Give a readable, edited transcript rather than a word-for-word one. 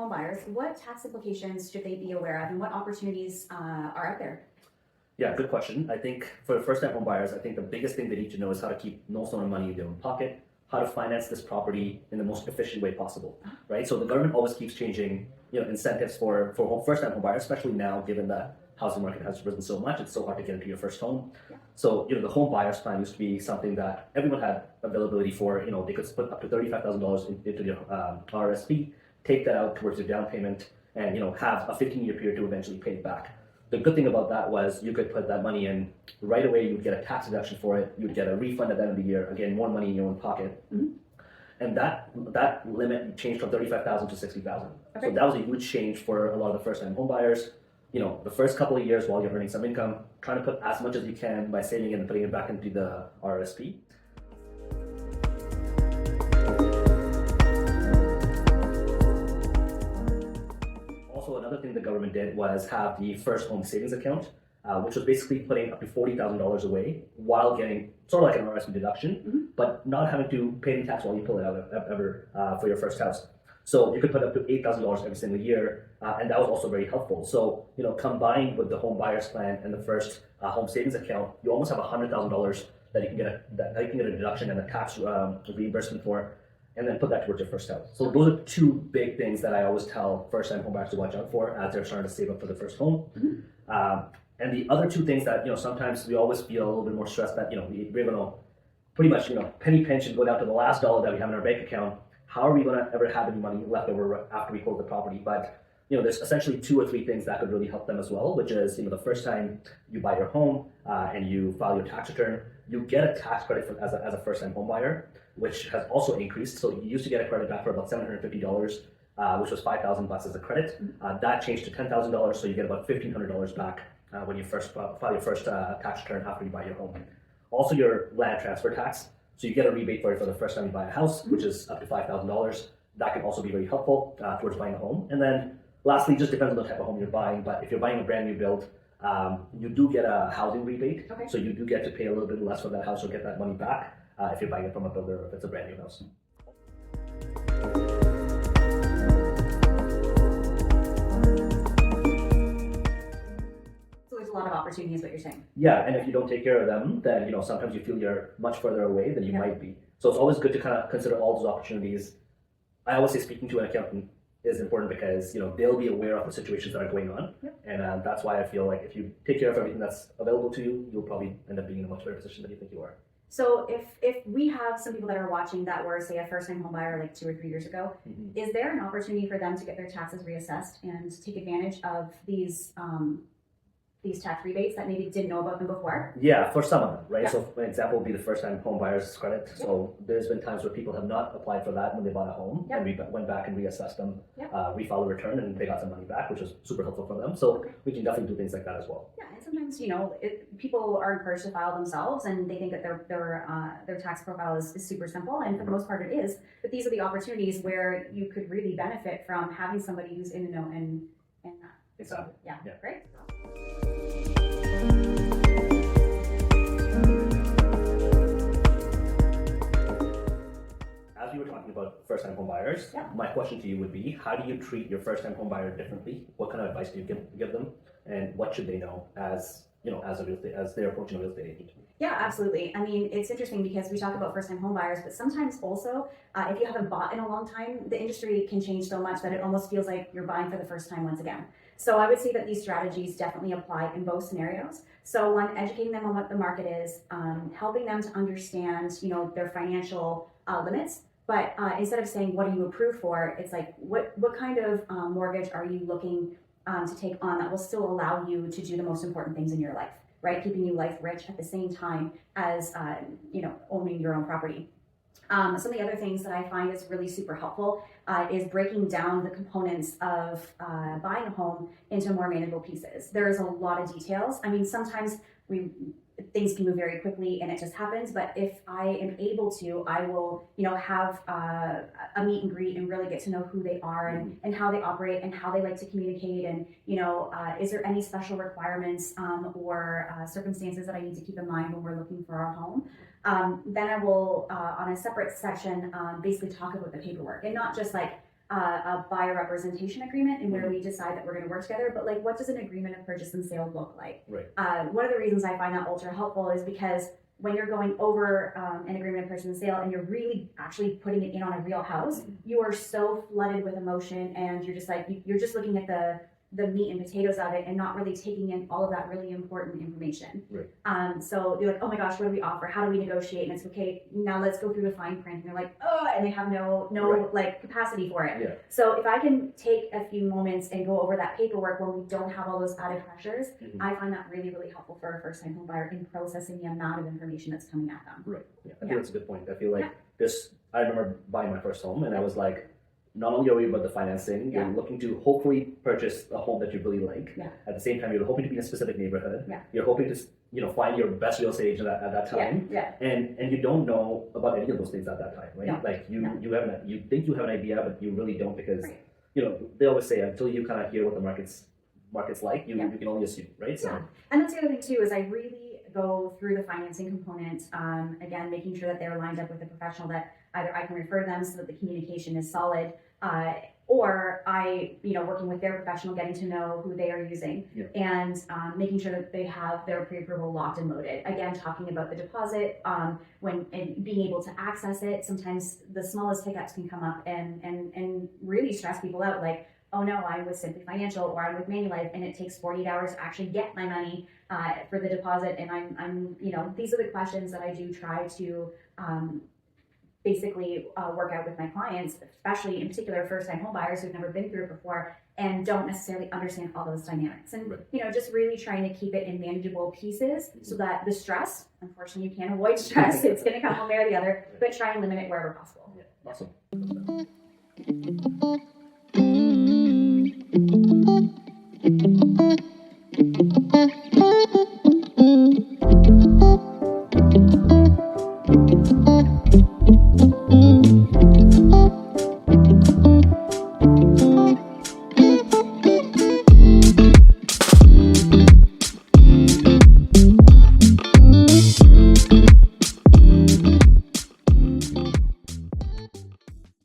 home buyers, what tax implications should they be aware of and what opportunities are out there? Yeah, good question. I think for first-time home buyers, I think the biggest thing they need to know is how to keep no stone of money in their own pocket, how to finance this property in the most efficient way possible, right? So the government always keeps changing, incentives for first-time home buyers, especially now, given that housing market has risen so much. It's so hard to get into your first home. Yeah. So, the home buyers plan used to be something that everyone had availability for. They could put up to $35,000 into their RRSP, take that out towards their down payment, and have a 15-year period to eventually pay it back. The good thing about that was you could put that money in right away. You would get a tax deduction for it. You would get a refund at the end of the year. Again, more money in your own pocket. Mm-hmm. And that limit changed from $35,000 to $60,000. Okay. So that was a huge change for a lot of the first-time home buyers. The first couple of years while you're earning some income, trying to put as much as you can by saving it and putting it back into the RRSP. Also, another thing the government did was have the first home savings account, which was basically putting up to $40,000 away while getting sort of like an RRSP deduction, but not having to pay any tax while you pull it out ever for your first house. So you could put up to $8,000 every single year, and that was also very helpful. So, combined with the home buyer's plan and the first home savings account, you almost have $100,000 that you can get a deduction and a tax reimbursement for, and then put that towards your first house. So those are two big things that I always tell first-time home buyers to watch out for as they're starting to save up for the first home. And the other two things that, sometimes we always feel a little bit more stressed that, we're going to pretty much, penny pinch and go down to the last dollar that we have in our bank account. How are we going to ever have any money left over after we close the property? But, there's essentially 2 or 3 things that could really help them as well, which is, the first time you buy your home and you file your tax return, you get a tax credit as a first-time home buyer, which has also increased. So you used to get a credit back for about $750, which was $5,000 as a credit. That changed to $10,000, so you get about $1,500 back when you first file your first tax return after you buy your home. Also, your land transfer tax. So you get a rebate for it for the first time you buy a house, which is up to $5,000. That can also be very helpful towards buying a home. And then lastly, just depends on the type of home you're buying. But if you're buying a brand new build, you do get a housing rebate. Okay. So you do get to pay a little bit less for that house or get that money back if you're buying it from a builder or if it's a brand new house. A lot of opportunities, what you're saying. Yeah, and if you don't take care of them, then sometimes you feel you're much further away than you might be. So it's always good to kind of consider all those opportunities. I always say speaking to an accountant is important because they'll be aware of the situations that are going on, and that's why I feel like if you take care of everything that's available to you, you'll probably end up being in a much better position than you think you are. So if we have some people that are watching that were, say, a first-time home buyer like 2 or 3 years ago, is there an opportunity for them to get their taxes reassessed and take advantage of these tax rebates that maybe didn't know about them before? Yeah, for some of them, right? Yeah. So an example would be the first-time home buyer's credit. Yeah. So there's been times where people have not applied for that when they bought a home, and we went back and reassessed them, refiled a return, and they got some money back, which was super helpful for them. So we can definitely do things like that as well. Yeah, and sometimes people are encouraged to file themselves, and they think that their tax profile is super simple, and for the most part it is. But these are the opportunities where you could really benefit from having somebody who's in the know and Exactly. Yeah, great. As we were talking about first-time home buyers, my question to you would be, how do you treat your first-time home buyer differently? What kind of advice do you give them, and what should they know as they're approaching a real estate agent? Yeah, absolutely. I mean, it's interesting because we talk about first-time home buyers, but sometimes also, if you haven't bought in a long time, the industry can change so much that it almost feels like you're buying for the first time once again. So I would say that these strategies definitely apply in both scenarios. So one, educating them on what the market is, helping them to understand, their financial limits. But instead of saying, what are you approved for? It's like, what kind of mortgage are you looking to take on that will still allow you to do the most important things in your life, right? Keeping you life rich at the same time as, owning your own property. Some of the other things that I find is really super helpful is breaking down the components of buying a home into more manageable pieces. There's a lot of details. I mean, sometimes things can move very quickly and it just happens, but if I am able to, I will, have a meet and greet and really get to know who they are and how they operate and how they like to communicate and, is there any special requirements or circumstances that I need to keep in mind when we're looking for our home. Then I will, on a separate section, basically talk about the paperwork and not just like, a buyer representation agreement and where we decide that we're going to work together. But like, what does an agreement of purchase and sale look like? Right. One of the reasons I find that ultra helpful is because when you're going over an agreement of purchase and sale and you're really actually putting it in on a real house, you are so flooded with emotion and you're just like, you're just looking at the meat and potatoes of it and not really taking in all of that really important information. Right. So you're like, oh my gosh, what do we offer? How do we negotiate? And it's okay, now let's go through the fine print. And you're like, oh, and they have no Right. like capacity for it. Yeah. So if I can take a few moments and go over that paperwork when we don't have all those added pressures, I find that really, really helpful for a first-time home buyer in processing the amount of information that's coming at them. Right. Yeah. I think that's a good point. I feel like this, I remember buying my first home and I was like, not only are you about the financing, you're looking to hopefully purchase a home that you really like. At the same time, you're hoping to be in a specific neighborhood. You're hoping to find your best real estate agent at that time. And you don't know about any of those things at that time, right? No. Like you think you have an idea, but you really don't because they always say until you kind of hear what the market's like, you can only assume, right? So and that's the other thing too is I really go through the financing component. Again, making sure that they're lined up with a professional that either I can refer them so that the communication is solid, or I, working with their professional, getting to know who they are using, and making sure that they have their pre-approval locked and loaded. Again, talking about the deposit, and being able to access it. Sometimes the smallest hiccups can come up and really stress people out. Like, oh no, I'm with Simply Financial or I'm with Manulife, and it takes 48 hours to actually get my money for the deposit. And I'm, these are the questions that I do try to basically work out with my clients, especially in particular first-time home buyers who've never been through it before and don't necessarily understand all those dynamics. And just really trying to keep it in manageable pieces so that the stress, unfortunately, you can't avoid stress. It's going to come one way or the other, but try and limit it wherever possible. Awesome.